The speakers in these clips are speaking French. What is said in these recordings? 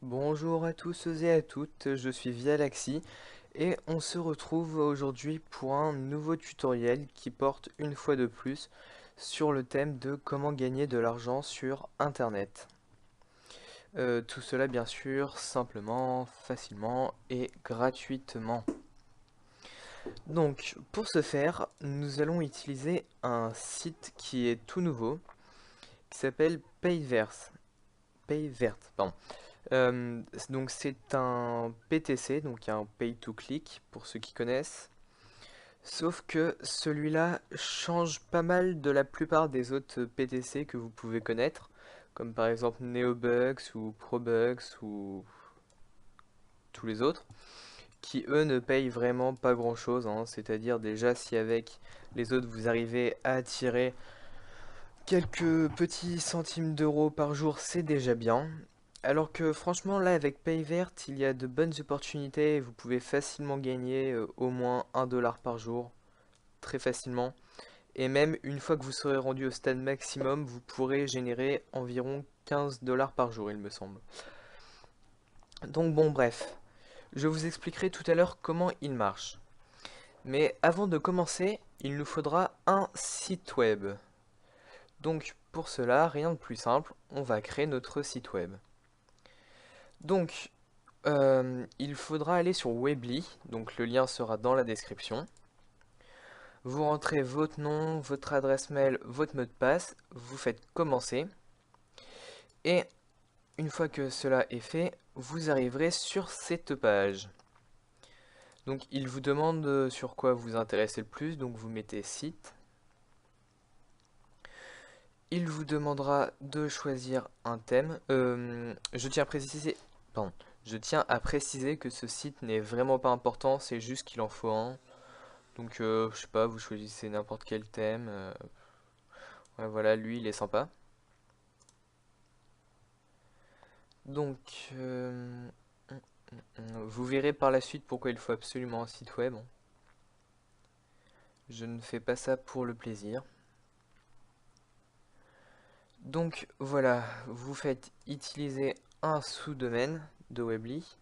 Bonjour à tous et à toutes, je suis Vialaxy et on se retrouve aujourd'hui pour un nouveau tutoriel qui porte une fois de plus sur le thème de comment gagner de l'argent sur internet. Tout cela bien sûr simplement, facilement et gratuitement. Donc pour ce faire, nous allons utiliser un site qui est tout nouveau qui s'appelle Payvert, pardon. Donc c'est un PTC, donc un Pay to Click pour ceux qui connaissent. Sauf que celui-là change pas mal de la plupart des autres PTC que vous pouvez connaître, comme par exemple NeoBucks ou ProBucks ou tous les autres, qui eux ne payent vraiment pas grand-chose, hein. C'est-à-dire déjà si avec les autres vous arrivez à attirer quelques petits centimes d'euros par jour, c'est déjà bien. Alors que franchement là avec Payvert, il y a de bonnes opportunités et vous pouvez facilement gagner au moins 1 dollar par jour, très facilement. Et même une fois que vous serez rendu au stade maximum, vous pourrez générer environ 15 dollars par jour, il me semble. Donc bon, bref, je vous expliquerai tout à l'heure comment il marche. Mais avant de commencer, il nous faudra un site web. Donc pour cela, rien de plus simple, on va créer notre site web. Donc, il faudra aller sur Weebly, donc le lien sera dans la description. Vous rentrez votre nom, votre adresse mail, votre mot de passe, vous faites commencer. Et une fois que cela est fait, vous arriverez sur cette page. Donc il vous demande sur quoi vous intéressez le plus, donc vous mettez site. Il vous demandera de choisir un thème. Pardon, je tiens à préciser que ce site n'est vraiment pas important, c'est juste qu'il en faut un. Donc je sais pas, vous choisissez n'importe quel thème. Ouais, voilà, lui il est sympa. Donc vous verrez par la suite pourquoi il faut absolument un site web. Je ne fais pas ça pour le plaisir. Donc voilà, vous faites utiliser un sous-domaine de Weebly.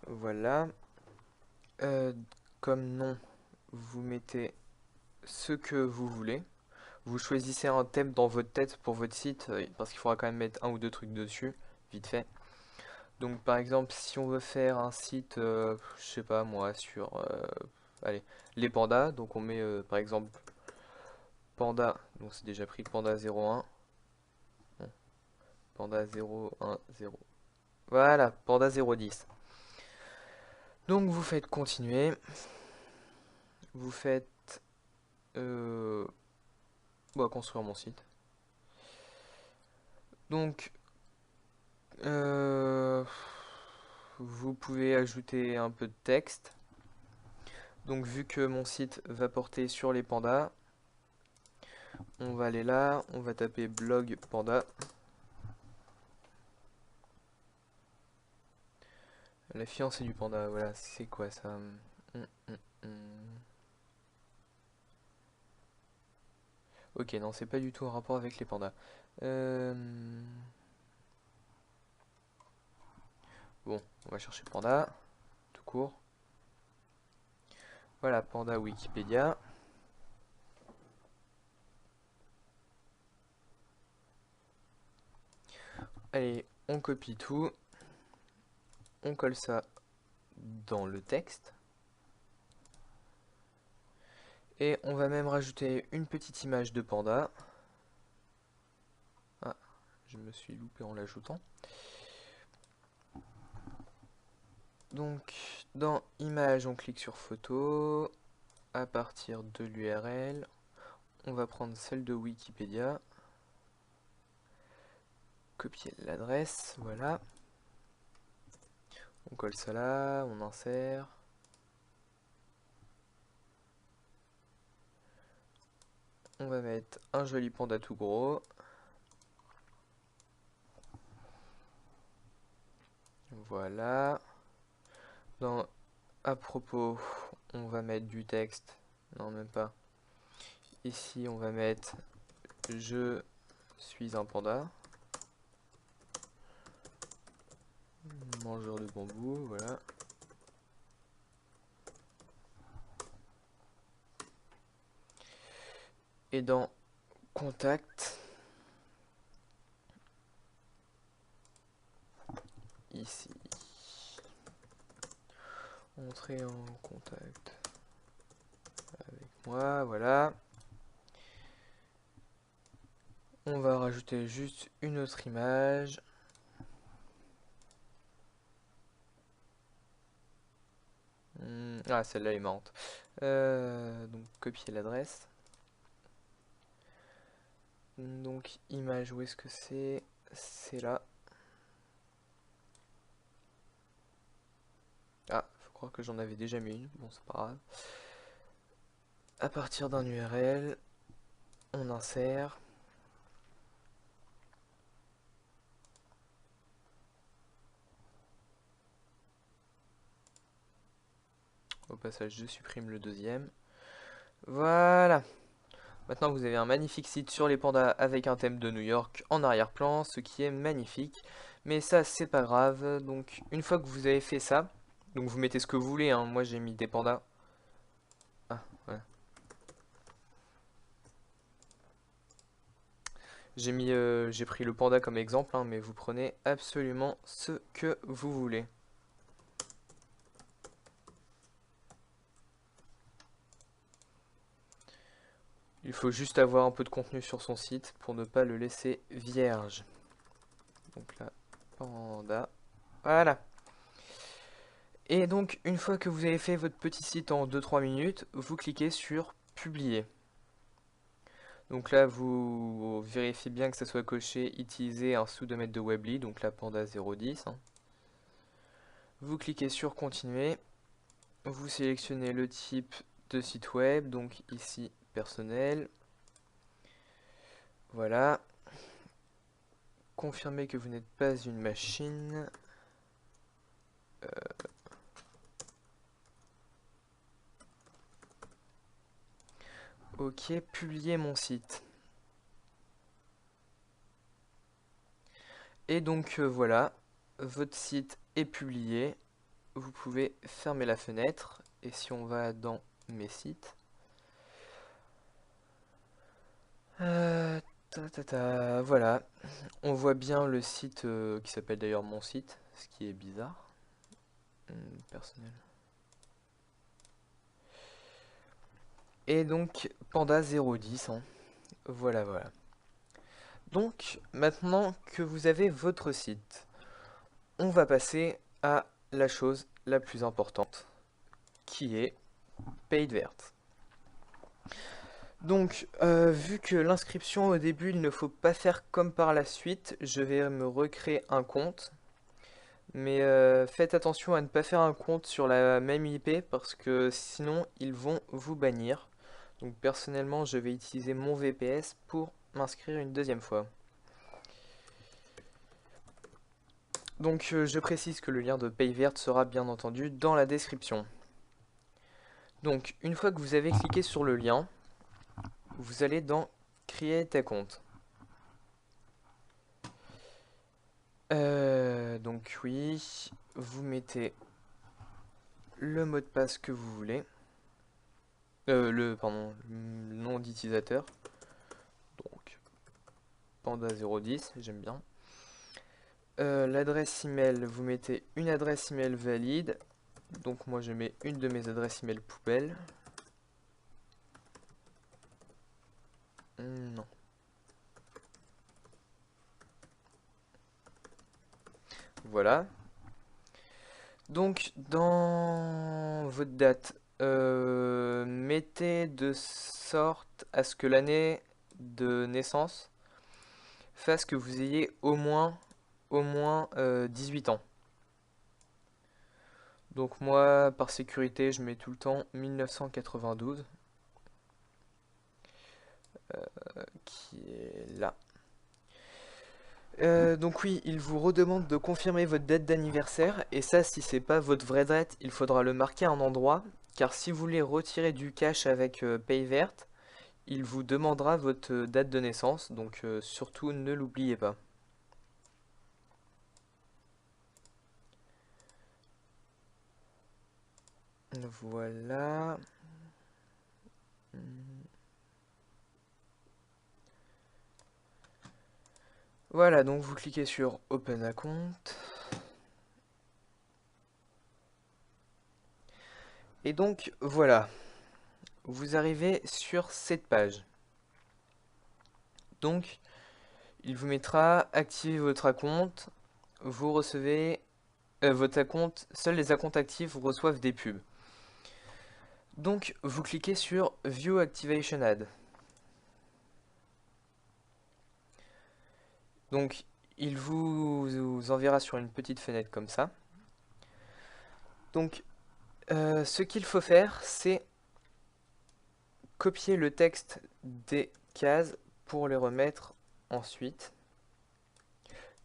Voilà. Euh, Comme nom, vous mettez ce que vous voulez. Vous choisissez un thème dans votre tête pour votre site, parce qu'il faudra quand même mettre un ou deux trucs dessus, vite fait. Donc par exemple, si on veut faire un site, je sais pas moi, sur allez, les pandas, donc on met par exemple panda, donc c'est déjà pris panda 01, bon, panda 010. Voilà, panda 010. Donc vous faites continuer, vous faites construire mon site. Donc euh, vous pouvez ajouter un peu de texte. Donc vu que mon site va porter sur les pandas, on va aller là, on va taper blog panda. La fiancée du panda, voilà, c'est quoi ça? Ok, non, c'est pas du tout en rapport avec les pandas. Euh, Bon, on va chercher panda, tout court. Voilà, panda Wikipédia. Allez, on copie tout. On colle ça dans le texte. Et on va même rajouter une petite image de panda. Ah, je me suis loupé en l'ajoutant. Donc, dans image, on clique sur photo. À partir de l'URL, on va prendre celle de Wikipédia. Copier l'adresse, voilà. On colle ça là, on insère. On va mettre un joli panda tout gros. Voilà. Dans à propos, on va mettre du texte. Non, même pas. Ici, on va mettre je suis un panda. Mangeur de bambou, voilà. Et dans contact, ici, entrer en contact avec moi, voilà. On va rajouter juste une autre image. Ah, celle-là est marrante. Donc, copier l'adresse. Donc, image, où est-ce que c'est? C'est là. Ah, faut croire que j'en avais déjà mis une. Bon, c'est pas grave. À partir d'un URL, on insère. Au passage, je supprime le deuxième. Voilà. Maintenant, vous avez un magnifique site sur les pandas avec un thème de New York en arrière-plan, ce qui est magnifique. Mais ça, c'est pas grave. Donc, une fois que vous avez fait ça, donc vous mettez ce que vous voulez, hein. Moi, j'ai mis des pandas. Ah, ouais. J'ai pris le panda comme exemple, hein, mais vous prenez absolument ce que vous voulez. Il faut juste avoir un peu de contenu sur son site pour ne pas le laisser vierge. Donc là, panda. Voilà. Et donc, une fois que vous avez fait votre petit site en 2-3 minutes, vous cliquez sur publier. Donc là, vous vérifiez bien que ça soit coché utiliser un sous-domaine de Weebly, donc la panda 010. Hein. Vous cliquez sur continuer. Vous sélectionnez le type de site web, donc ici personnel. Voilà. Confirmez que vous n'êtes pas une machine. Ok, publier mon site. Et donc voilà, votre site est publié. Vous pouvez fermer la fenêtre. Et si on va dans mes sites, voilà, on voit bien le site qui s'appelle d'ailleurs mon site, ce qui est bizarre. Personnel. Et donc Panda 010, hein. Voilà, voilà. Donc maintenant que vous avez votre site, on va passer à la chose la plus importante, qui est PaidVert. Donc, vu que l'inscription au début, il ne faut pas faire comme par la suite, je vais me recréer un compte. Mais faites attention à ne pas faire un compte sur la même IP parce que sinon, ils vont vous bannir. Donc, personnellement, je vais utiliser mon VPS pour m'inscrire une deuxième fois. Donc, je précise que le lien de PayVert sera bien entendu dans la description. Donc, une fois que vous avez cliqué sur le lien, vous allez dans Create a compte. Donc oui, vous mettez le mot de passe que vous voulez. Le nom d'utilisateur. Donc, Panda 010, j'aime bien. L'adresse email, vous mettez une adresse email valide. Donc moi je mets une de mes adresses email poubelle. Non. Voilà. Donc dans votre date, mettez de sorte à ce que l'année de naissance fasse que vous ayez au moins 18 ans. Donc moi, par sécurité, je mets tout le temps 1992, qui est là. Donc oui, il vous redemande de confirmer votre date d'anniversaire, et ça, si c'est pas votre vraie date, il faudra le marquer à un endroit, car si vous voulez retirer du cash avec Payvert, il vous demandera votre date de naissance, donc surtout ne l'oubliez pas. Voilà. Voilà, donc vous cliquez sur Open Account. Et donc voilà, vous arrivez sur cette page. Donc il vous mettra activez votre compte, vous recevez votre compte, seuls les comptes actifs reçoivent des pubs. Donc vous cliquez sur View Activation Ad. Donc il vous enverra sur une petite fenêtre comme ça. Donc ce qu'il faut faire, c'est copier le texte des cases pour les remettre ensuite.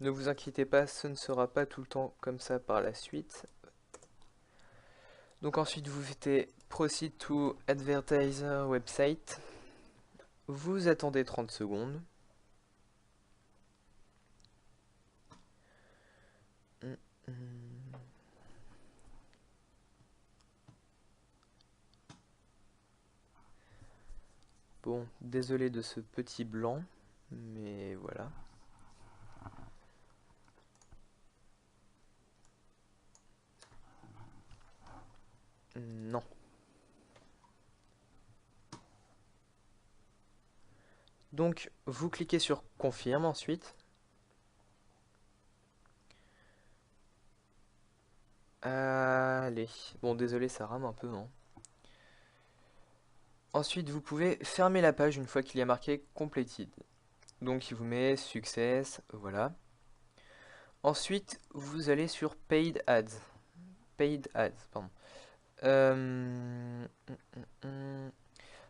Ne vous inquiétez pas, ce ne sera pas tout le temps comme ça par la suite. Donc ensuite vous faites Proceed to Advertiser Website. Vous attendez 30 secondes. Bon, désolé de ce petit blanc, mais voilà. Non. Donc, vous cliquez sur Confirme ensuite. Allez. Bon, désolé, ça rame un peu, hein. Ensuite, vous pouvez fermer la page une fois qu'il y a marqué Completed. Donc, il vous met Success, voilà. Ensuite, vous allez sur Paid Ads. Paid Ads, pardon.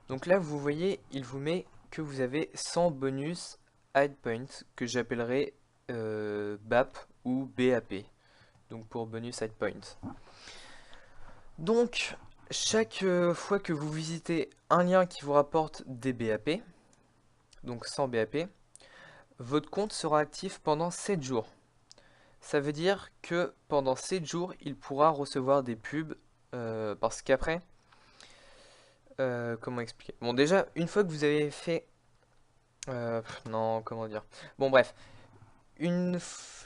Donc là, vous voyez, il vous met que vous avez 100 bonus Ad Points, que j'appellerai BAP ou BAP. Donc pour bonus Ad Points. Donc, chaque fois que vous visitez un lien qui vous rapporte des BAP, donc 100 BAP, votre compte sera actif pendant 7 jours. Ça veut dire que pendant 7 jours, il pourra recevoir des pubs parce qu'après, comment expliquer? Bon, déjà, une fois que vous avez fait... non, comment dire? Bon, bref.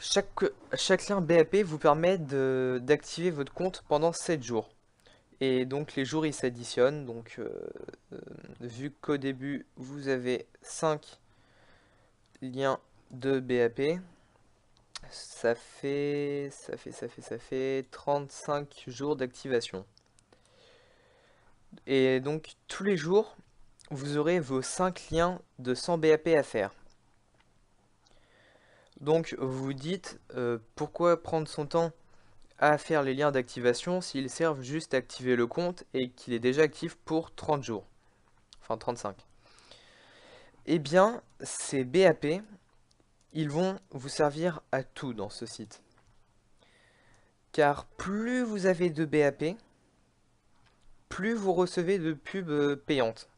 Chaque lien BAP vous permet d'activer votre compte pendant 7 jours. Et donc les jours ils s'additionnent. Donc vu qu'au début vous avez 5 liens de BAP, ça fait 35 jours d'activation. Et donc tous les jours, vous aurez vos 5 liens de 100 BAP à faire. Donc vous vous dites, pourquoi prendre son temps à faire les liens d'activation s'ils servent juste à activer le compte et qu'il est déjà actif pour 30 jours. Enfin 35. Eh bien, ces BAP, ils vont vous servir à tout dans ce site. Car plus vous avez de BAP, plus vous recevez de pubs payantes.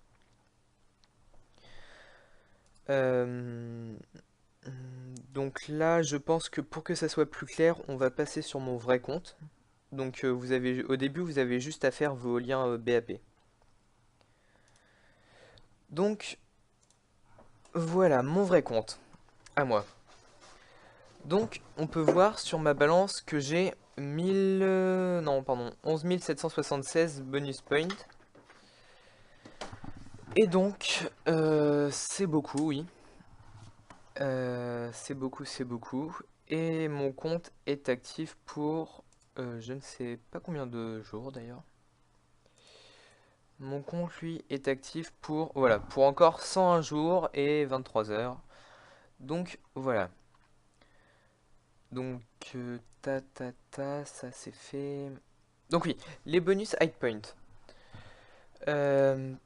Donc là, je pense que pour que ça soit plus clair, on va passer sur mon vrai compte. Donc au début, vous avez juste à faire vos liens BAP. Donc voilà, mon vrai compte, à moi. Donc on peut voir sur ma balance que j'ai 11 776 bonus points. Et donc, c'est beaucoup, oui. C'est beaucoup, c'est beaucoup. Et mon compte est actif pour je ne sais pas combien de jours d'ailleurs. Mon compte, lui, est actif pour, voilà, pour encore 101 jours et 23 heures. Donc, voilà. Donc, ça c'est fait. Donc oui, les bonus high point.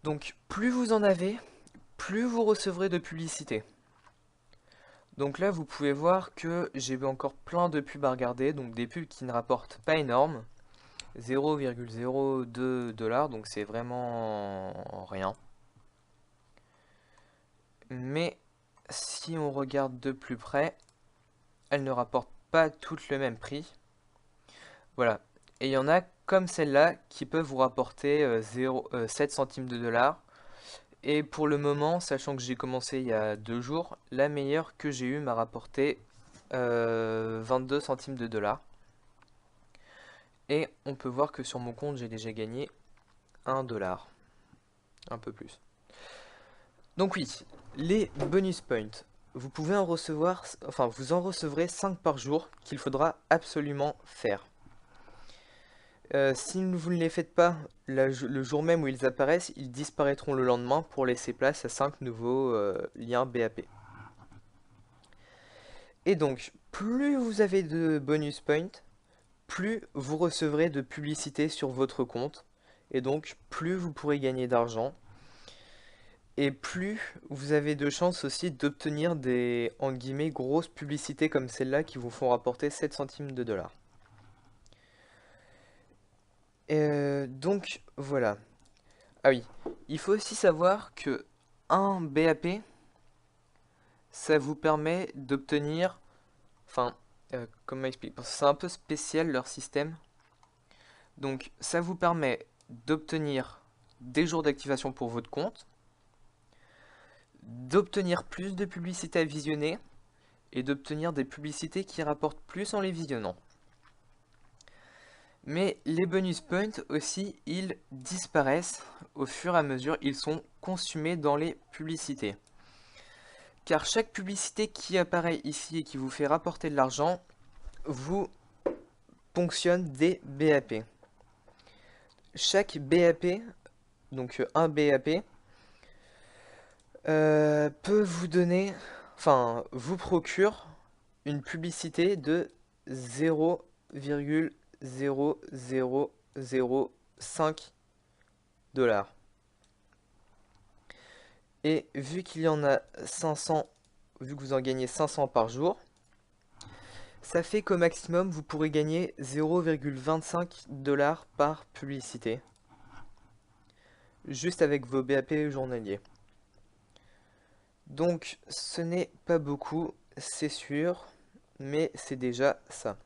Donc, plus vous en avez, plus vous recevrez de publicité. Donc là, vous pouvez voir que j'ai encore plein de pubs à regarder, donc des pubs qui ne rapportent pas énorme, 0,02 $, donc c'est vraiment rien. Mais si on regarde de plus près, elles ne rapportent pas toutes le même prix. Voilà. Et il y en a comme celle-là qui peuvent vous rapporter 7 centimes de dollars. Et pour le moment, sachant que j'ai commencé il y a 2 jours, la meilleure que j'ai eue m'a rapporté 22 centimes de dollars. Et on peut voir que sur mon compte, j'ai déjà gagné 1 dollar. Un peu plus. Donc oui, les bonus points. Vous pouvez en recevoir, enfin vous en recevrez 5 par jour qu'il faudra absolument faire. Si vous ne les faites pas le jour même où ils apparaissent, ils disparaîtront le lendemain pour laisser place à 5 nouveaux liens BAP. Et donc, plus vous avez de bonus points, plus vous recevrez de publicité sur votre compte. Et donc, plus vous pourrez gagner d'argent. Et plus vous avez de chances aussi d'obtenir des, en guillemets, grosses publicités comme celle-là qui vous font rapporter 7 centimes de dollars. Donc, voilà. Ah oui, il faut aussi savoir que un BAP, ça vous permet d'obtenir, enfin, comment expliquer? Parce que c'est un peu spécial leur système. Donc, ça vous permet d'obtenir des jours d'activation pour votre compte, d'obtenir plus de publicités à visionner et d'obtenir des publicités qui rapportent plus en les visionnant. Mais les bonus points aussi, ils disparaissent au fur et à mesure, ils sont consumés dans les publicités. Car chaque publicité qui apparaît ici et qui vous fait rapporter de l'argent, vous ponctionne des BAP. Chaque BAP, donc un BAP, peut vous donner, enfin, vous procure une publicité de 0,0005 dollars. Et vu qu'il y en a 500, vu que vous en gagnez 500 par jour, ça fait qu'au maximum vous pourrez gagner 0,25 dollars par publicité. Juste avec vos BAP journaliers. Donc ce n'est pas beaucoup, c'est sûr, mais c'est déjà ça.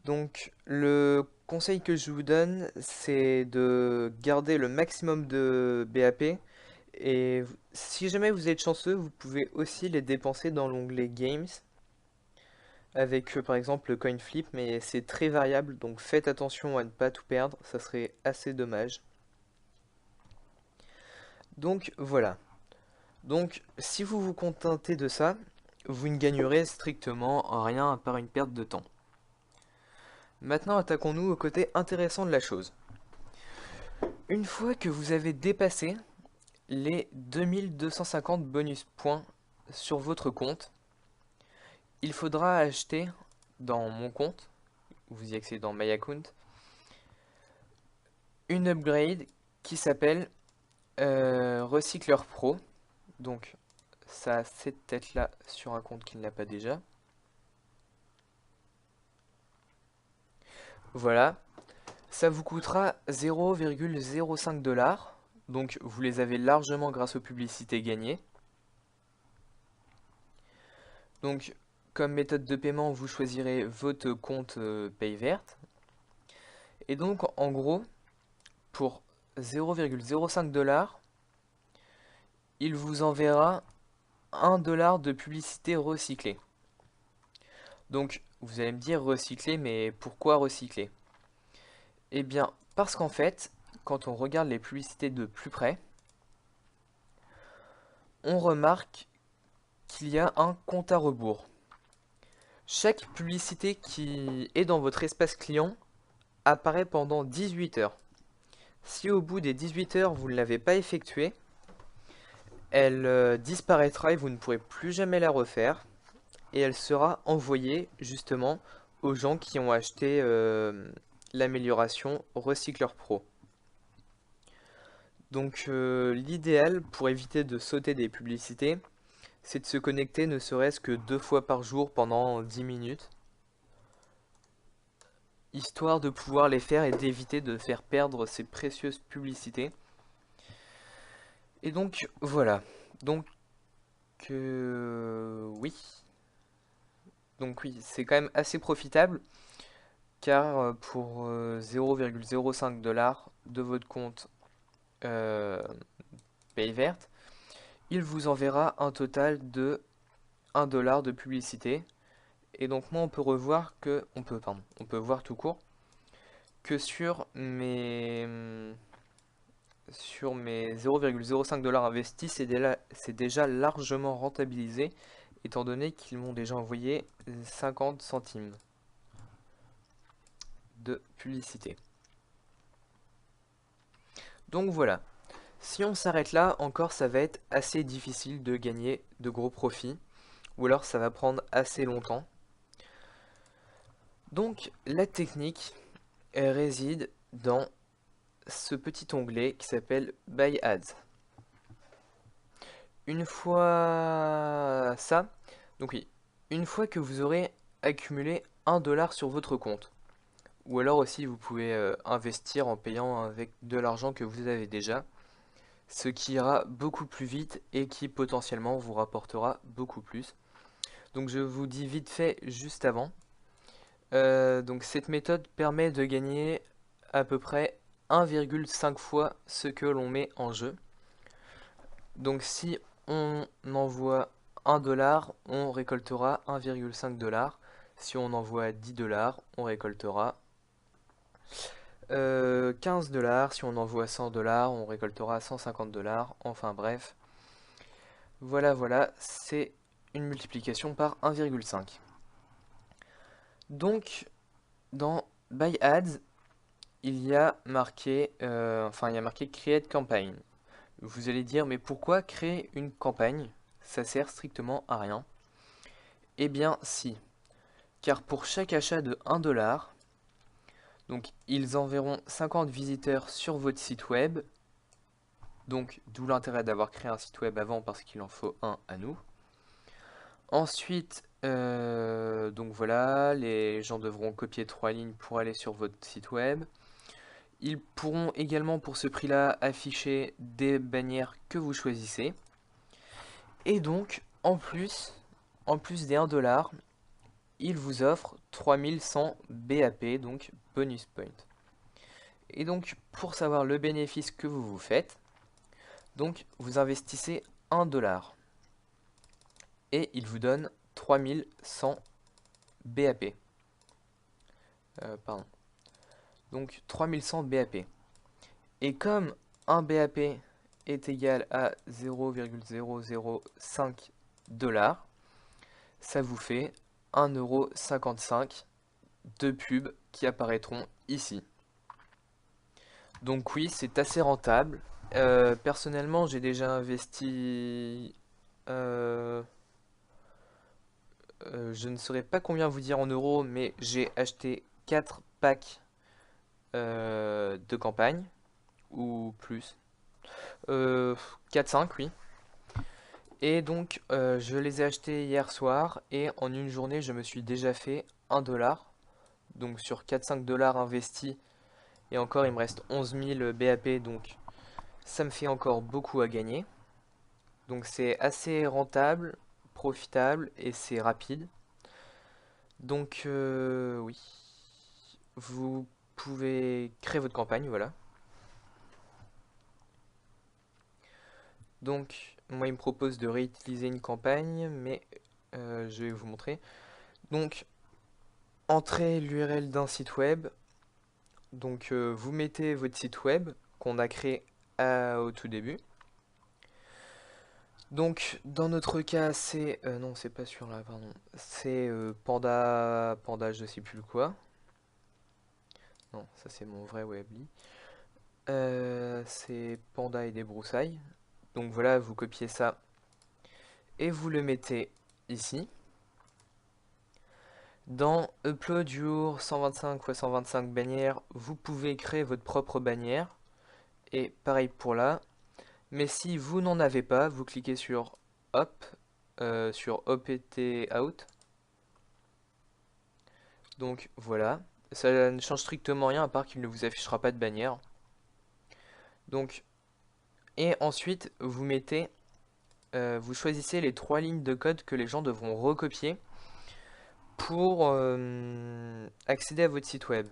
Donc le conseil que je vous donne, c'est de garder le maximum de BAP. Et si jamais vous êtes chanceux, vous pouvez aussi les dépenser dans l'onglet Games. Avec par exemple le coin flip, mais c'est très variable, donc faites attention à ne pas tout perdre, ça serait assez dommage. Donc voilà. Donc si vous vous contentez de ça, vous ne gagnerez strictement rien à part une perte de temps. Maintenant, attaquons-nous au côté intéressant de la chose. Une fois que vous avez dépassé les 2250 bonus points sur votre compte, il faudra acheter dans mon compte, vous y accédez dans My Account, une upgrade qui s'appelle Recycleur Pro. Donc ça a cette tête là sur un compte qui ne l'a pas déjà. Voilà, ça vous coûtera 0,05 dollars. Donc vous les avez largement grâce aux publicités gagnées. Donc comme méthode de paiement, vous choisirez votre compte paye verte. Et donc en gros, pour 0,05 dollars, il vous enverra 1 dollar de publicité recyclée. Donc vous allez me dire recycler, mais pourquoi recycler? Eh bien parce qu'en fait, quand on regarde les publicités de plus près, on remarque qu'il y a un compte à rebours. Chaque publicité qui est dans votre espace client apparaît pendant 18 heures. Si au bout des 18 heures vous ne l'avez pas effectuée, elle disparaîtra et vous ne pourrez plus jamais la refaire. Et elle sera envoyée justement aux gens qui ont acheté l'amélioration Recycleur Pro. Donc l'idéal pour éviter de sauter des publicités, c'est de se connecter ne serait-ce que 2 fois par jour pendant 10 minutes, histoire de pouvoir les faire et d'éviter de faire perdre ces précieuses publicités. Et donc voilà. Donc oui. Donc oui, c'est quand même assez profitable car pour 0,05 dollars de votre compte paye verte, il vous enverra un total de 1 dollar de publicité. Et donc moi on peut revoir que on peut voir tout court que sur mes 0,05 dollars investis, c'est déjà largement rentabilisé étant donné qu'ils m'ont déjà envoyé 50 centimes de publicité. Donc voilà. Si on s'arrête là, encore ça va être assez difficile de gagner de gros profits, ou alors ça va prendre assez longtemps. Donc la technique, elle réside dans ce petit onglet qui s'appelle Buy Ads. Une fois ça, donc oui, une fois que vous aurez accumulé 1 dollar sur votre compte, ou alors aussi vous pouvez investir en payant avec de l'argent que vous avez déjà, ce qui ira beaucoup plus vite et qui potentiellement vous rapportera beaucoup plus. Donc je vous dis vite fait juste avant. Donc cette méthode permet de gagner à peu près 1,5 fois ce que l'on met en jeu. Donc si on envoie 1 dollar, on récoltera 1,5 dollars. Si on envoie 10 dollars, on récoltera 15 dollars. Si on envoie 100 dollars, on récoltera 150 dollars. Enfin bref, voilà, c'est une multiplication par 1,5. Donc, dans Buy Ads, il y a marqué, Create Campaign. Vous allez dire, mais pourquoi créer une campagne? Ça sert strictement à rien. Eh bien, si. Car pour chaque achat de 1 dollar, donc ils enverront 50 visiteurs sur votre site web. Donc, d'où l'intérêt d'avoir créé un site web avant parce qu'il en faut un à nous. Ensuite, donc voilà, les gens devront copier 3 lignes pour aller sur votre site web. Ils pourront également pour ce prix-là afficher des bannières que vous choisissez. Et donc, en plus des 1 dollar, ils vous offrent 3100 BAP, donc bonus point. Et donc, pour savoir le bénéfice que vous vous faites, donc vous investissez 1 dollar. Et il vous donne 3100 BAP. Pardon. Donc 3100 BAP. Et comme un BAP est égal à 0,005 dollars, ça vous fait 1,55 € de pubs qui apparaîtront ici. Donc oui, c'est assez rentable. Personnellement, j'ai déjà investi... je ne saurais pas combien vous dire en euros, mais j'ai acheté 4 packs de campagne, ou plus. 4-5, oui. Et donc, je les ai achetés hier soir, et en une journée, je me suis déjà fait 1 dollar. Donc sur 4-5 dollars investis, et encore, il me reste 11 000 BAP, donc ça me fait encore beaucoup à gagner. Donc c'est assez rentable, profitable, et c'est rapide. Donc oui, vous pouvez créer votre campagne, voilà. Donc moi il me propose de réutiliser une campagne, mais je vais vous montrer. Donc entrez l'URL d'un site web. Donc vous mettez votre site web qu'on a créé au tout début. Donc dans notre cas c'est non c'est pas sur là pardon, c'est panda je sais plus quoi. Non, ça c'est mon vrai Weebly. C'est Panda et des broussailles. Donc voilà, vous copiez ça et vous le mettez ici. Dans Upload Your 125 x 125 bannières, vous pouvez créer votre propre bannière. Et pareil pour là. Mais si vous n'en avez pas, vous cliquez sur Hop, sur OPT out. Donc voilà, ça ne change strictement rien à part qu'il ne vous affichera pas de bannière. Donc, et ensuite vous mettez, vous choisissez les 3 lignes de code que les gens devront recopier pour accéder à votre site web.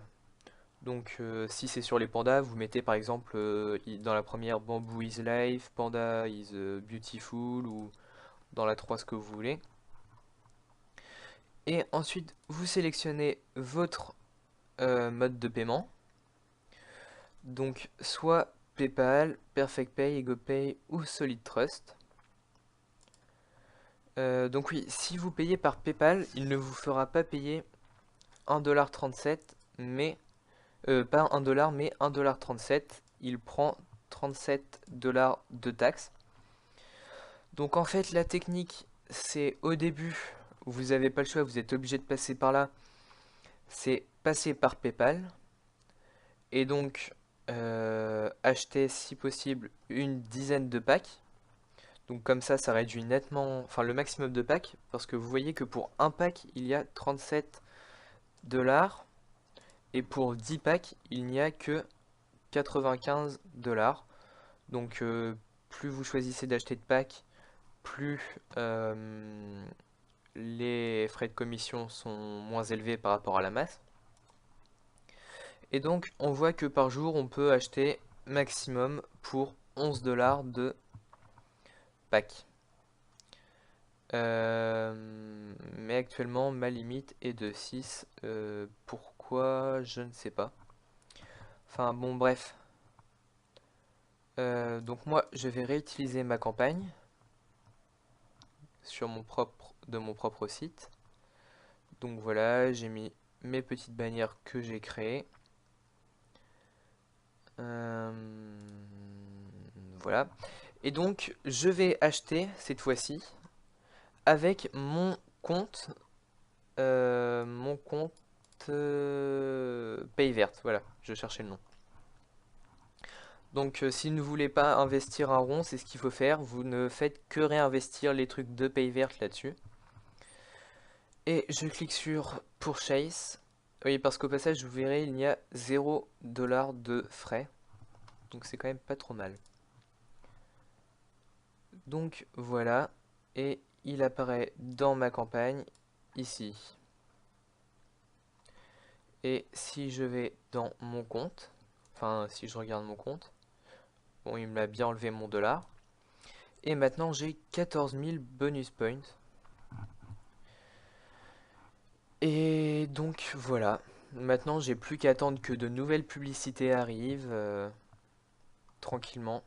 Donc si c'est sur les pandas, vous mettez par exemple dans la première Bamboo is life, Panda is beautiful, ou dans la 3 ce que vous voulez. Et ensuite vous sélectionnez votre mode de paiement. Donc soit PayPal, PerfectPay, EgoPay ou Solid Trust. Donc oui, si vous payez par PayPal, il ne vous fera pas payer 1,37$, mais pas 1$, mais 1,37$. Il prend 37$ de taxes. Donc en fait, la technique, c'est au début, vous n'avez pas le choix, vous êtes obligé de passer par là. C'est passer par PayPal. Et donc, acheter si possible une dizaine de packs. Donc comme ça réduit nettement, enfin le maximum de packs. Parce que vous voyez que pour un pack, il y a 37$. Et pour 10 packs, il n'y a que 95$. Donc plus vous choisissez d'acheter de packs, plus les frais de commission sont moins élevés par rapport à la masse. Et donc on voit que par jour on peut acheter maximum pour 11$ de pack. Mais actuellement ma limite est de 6. Pourquoi je ne sais pas. Enfin bon bref. Donc moi je vais réutiliser ma campagne sur de mon propre site. Donc voilà, j'ai mis mes petites bannières que j'ai créées. Voilà. Et donc je vais acheter cette fois-ci avec mon compte Payvert. Voilà, je cherchais le nom. Donc si vous ne voulez pas investir un rond, c'est ce qu'il faut faire. Vous ne faites que réinvestir les trucs de Payvert là-dessus. Et je clique sur Purchase. Oui, parce qu'au passage, vous verrez, il y a 0$ de frais. Donc c'est quand même pas trop mal. Donc voilà. Et il apparaît dans ma campagne, ici. Et si je vais dans mon compte, enfin si je regarde mon compte, bon, il m'a bien enlevé mon dollar. Et maintenant j'ai 14 000 bonus points. Et donc voilà. Maintenant j'ai plus qu'à attendre que de nouvelles publicités arrivent tranquillement.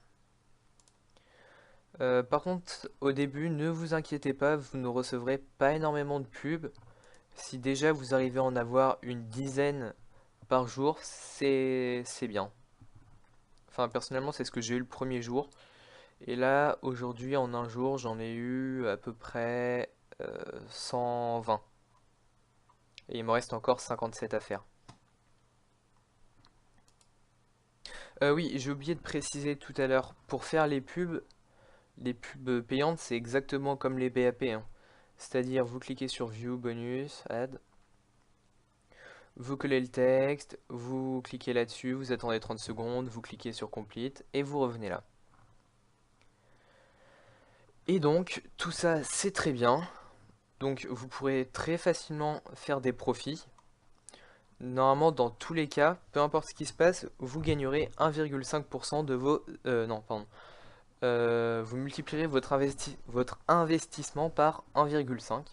Par contre, au début, ne vous inquiétez pas, vous ne recevrez pas énormément de pubs. Si déjà vous arrivez à en avoir une dizaine par jour, c'est bien. Enfin, personnellement, c'est ce que j'ai eu le premier jour. Et là, aujourd'hui, en un jour, j'en ai eu à peu près 120. Et il me reste encore 57 à faire. Oui, j'ai oublié de préciser tout à l'heure, pour faire les pubs payantes, c'est exactement comme les BAP, hein. C'est-à-dire, vous cliquez sur View, Bonus, Add, vous collez le texte, vous cliquez là-dessus, vous attendez 30 secondes, vous cliquez sur Complete, et vous revenez là. Et donc, tout ça, c'est très bien. Donc, vous pourrez très facilement faire des profits. Normalement, dans tous les cas, peu importe ce qui se passe, vous gagnerez 1,5% de vos... non, pardon. Vous multiplierez votre investissement par 1,5.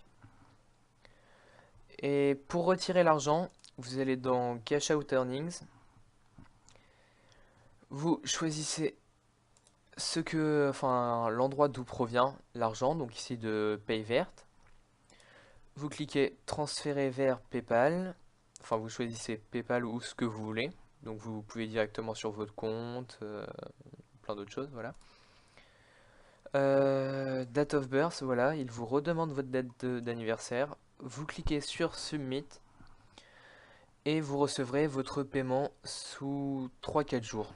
Et pour retirer l'argent, vous allez dans Cash Out Earnings. Vous choisissez enfin, l'endroit d'où provient l'argent, donc ici de Payvert. Vous cliquez transférer vers PayPal. Enfin, vous choisissez PayPal ou ce que vous voulez. Donc vous pouvez directement sur votre compte, plein d'autres choses, voilà. Date of birth, voilà, il vous redemande votre date d'anniversaire. Vous cliquez sur Submit et vous recevrez votre paiement sous 3-4 jours.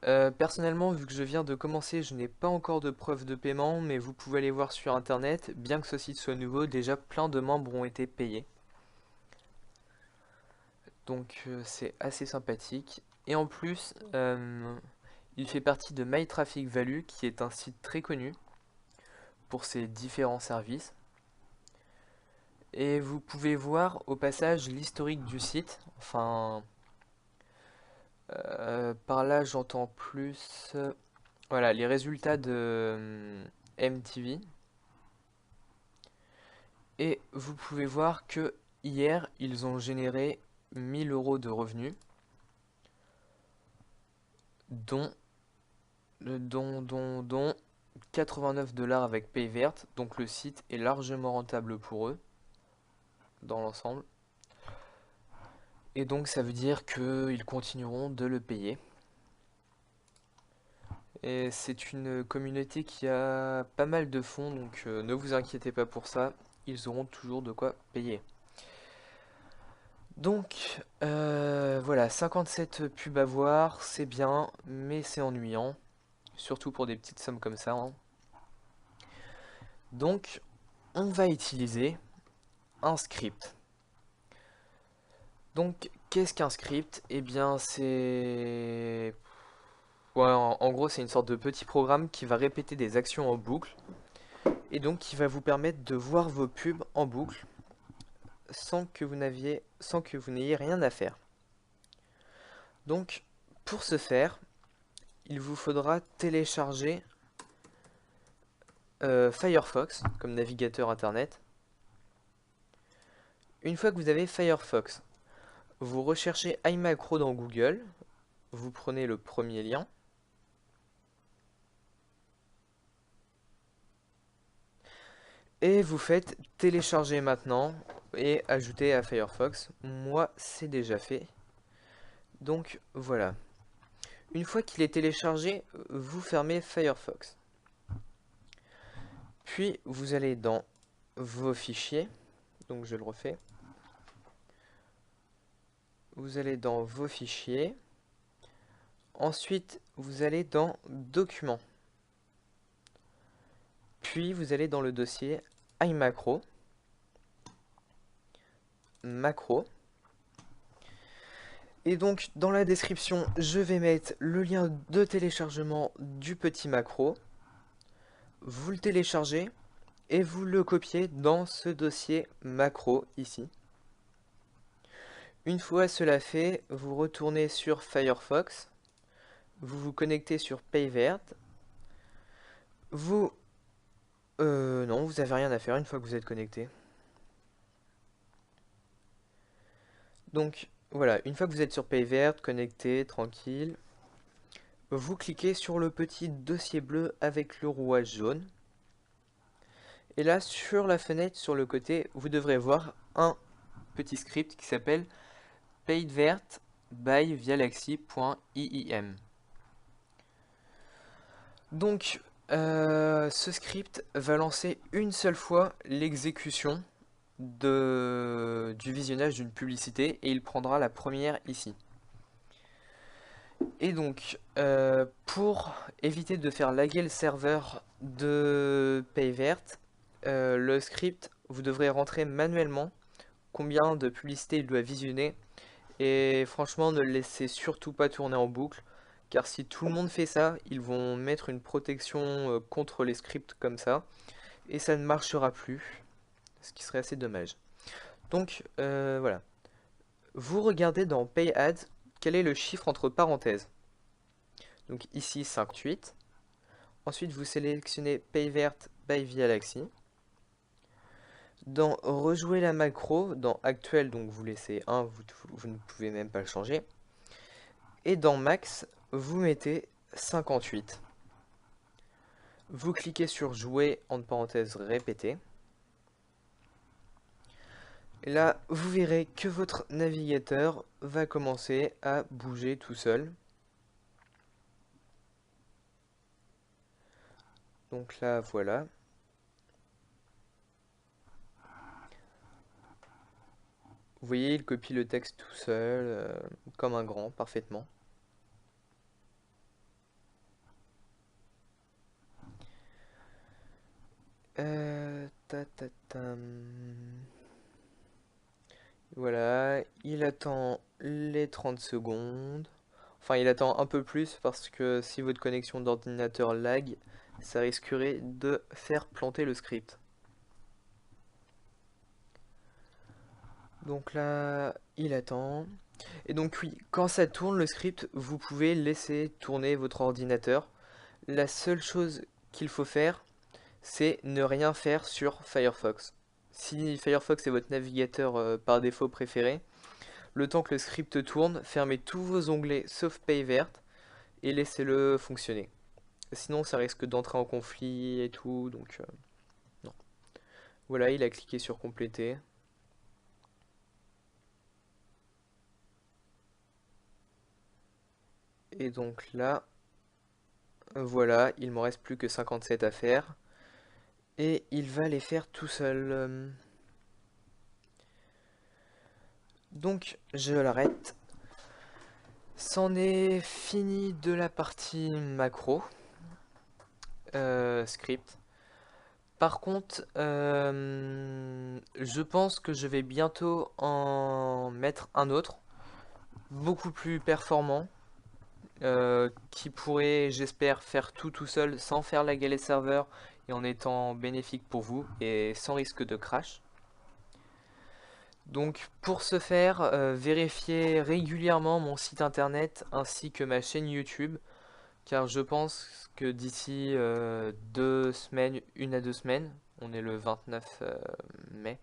Personnellement, vu que je viens de commencer, je n'ai pas encore de preuve de paiement, mais vous pouvez aller voir sur internet, bien que ce site soit nouveau, déjà plein de membres ont été payés. Donc c'est assez sympathique. Et en plus, il fait partie de My Traffic Value, qui est un site très connu pour ses différents services. Et vous pouvez voir au passage l'historique du site. Enfin, par là j'entends plus, voilà, les résultats de MTV. Et vous pouvez voir que hier, ils ont généré 1 000 € de revenus, dont, dont 89 $ avec Payvert. Donc le site est largement rentable pour eux, dans l'ensemble. Et donc ça veut dire qu'ils continueront de le payer. Et c'est une communauté qui a pas mal de fonds, donc ne vous inquiétez pas pour ça, ils auront toujours de quoi payer. Donc voilà, 57 pubs à voir, c'est bien, mais c'est ennuyant, surtout pour des petites sommes comme ça, hein. Donc on va utiliser un script. Donc qu'est-ce qu'un script? Eh bien c'est... Ouais, en gros c'est une sorte de petit programme qui va répéter des actions en boucle, et donc qui va vous permettre de voir vos pubs en boucle sans que vous n'ayez rien à faire. Donc pour ce faire, il vous faudra télécharger Firefox comme navigateur internet. Une fois que vous avez Firefox, vous recherchez iMacro dans Google, vous prenez le premier lien, et vous faites télécharger maintenant et ajouter à Firefox. Moi, c'est déjà fait. Donc voilà. Une fois qu'il est téléchargé, vous fermez Firefox. Puis vous allez dans vos fichiers. Donc je le refais. Vous allez dans vos fichiers. Ensuite, vous allez dans Documents. Puis vous allez dans le dossier iMacro, macro. Et donc dans la description, je vais mettre le lien de téléchargement du petit macro. Vous le téléchargez et vous le copiez dans ce dossier macro ici. Une fois cela fait, vous retournez sur Firefox, vous vous connectez sur Payvert. Vous... non, vous n'avez rien à faire une fois que vous êtes connecté. Donc voilà, une fois que vous êtes sur Payvert, connecté, tranquille, vous cliquez sur le petit dossier bleu avec le rouage jaune. Et là, sur la fenêtre, sur le côté, vous devrez voir un petit script qui s'appelle payvert by vialaxy.iim. Donc, ce script va lancer une seule fois l'exécution du visionnage d'une publicité et il prendra la première ici. Et donc, pour éviter de faire laguer le serveur de Payvert, le script, vous devrez rentrer manuellement combien de publicités il doit visionner. Et franchement, ne le laissez surtout pas tourner en boucle, car si tout le monde fait ça, ils vont mettre une protection contre les scripts comme ça, et ça ne marchera plus, ce qui serait assez dommage. Donc voilà, vous regardez dans Pay Ads, quel est le chiffre entre parenthèses. Donc ici 58. Ensuite vous sélectionnez Payvert by Vialaxy. Dans rejouer la macro, dans actuel, donc vous laissez 1, vous ne pouvez même pas le changer. Et dans max, vous mettez 58. Vous cliquez sur jouer, entre parenthèses répéter. Et là, vous verrez que votre navigateur va commencer à bouger tout seul. Donc là, voilà. Vous voyez, il copie le texte tout seul, comme un grand, parfaitement. Voilà, il attend les 30 secondes. Enfin, il attend un peu plus parce que si votre connexion d'ordinateur lag, ça risquerait de faire planter le script. Donc là, il attend. Et donc oui, quand ça tourne le script, vous pouvez laisser tourner votre ordinateur. La seule chose qu'il faut faire, c'est ne rien faire sur Firefox. Si Firefox est votre navigateur par défaut préféré, le temps que le script tourne, fermez tous vos onglets sauf Paye verte et laissez-le fonctionner. Sinon, ça risque d'entrer en conflit et tout, donc non. Voilà, il a cliqué sur compléter. Et donc là, voilà, il me reste plus que 57 à faire. Et il va les faire tout seul. Donc, je l'arrête. C'en est fini de la partie macro, script. Par contre, je pense que je vais bientôt en mettre un autre, beaucoup plus performant, qui pourrait, j'espère, faire tout seul sans faire la galette serveur et en étant bénéfique pour vous et sans risque de crash. Donc pour ce faire, vérifiez régulièrement mon site internet ainsi que ma chaîne YouTube, car je pense que d'ici 2 semaines, 1 à 2 semaines, on est le 29 mai,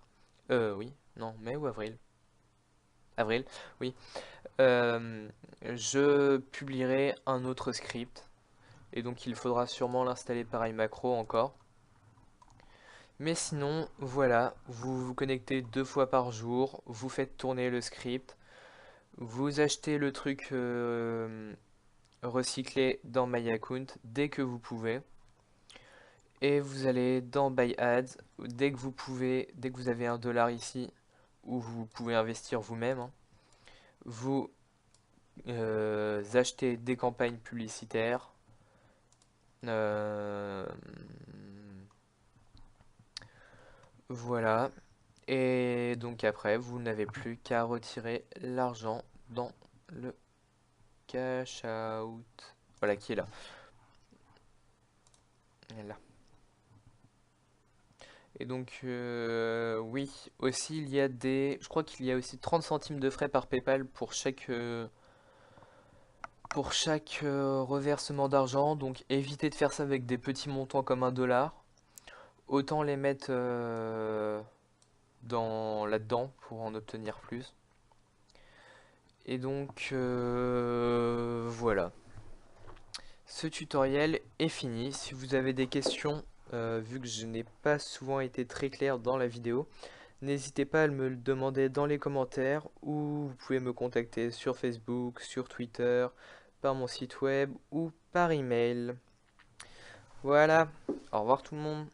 oui, non, mai ou avril? Avril, oui. Je publierai un autre script, et donc il faudra sûrement l'installer par iMacro encore. Mais sinon, voilà, vous vous connectez 2 fois par jour, vous faites tourner le script, vous achetez le truc recyclé dans MyAccount dès que vous pouvez. Et vous allez dans Buy Ads dès que vous pouvez, dès que vous avez $1 ici, où vous pouvez investir vous-même, hein. Vous achetez des campagnes publicitaires. euh, voilà. Et donc après, vous n'avez plus qu'à retirer l'argent dans le cash out. Voilà qui est là. Là. Et donc, oui, aussi il y a des. Je crois qu'il y a aussi 30 centimes de frais par PayPal pour chaque reversement d'argent. Donc, évitez de faire ça avec des petits montants comme $1. Autant les mettre là-dedans pour en obtenir plus. Et donc, voilà. Ce tutoriel est fini. Si vous avez des questions, vu que je n'ai pas souvent été très clair dans la vidéo, n'hésitez pas à me le demander dans les commentaires ou vous pouvez me contacter sur Facebook, sur Twitter, par mon site web ou par email. Voilà, au revoir tout le monde.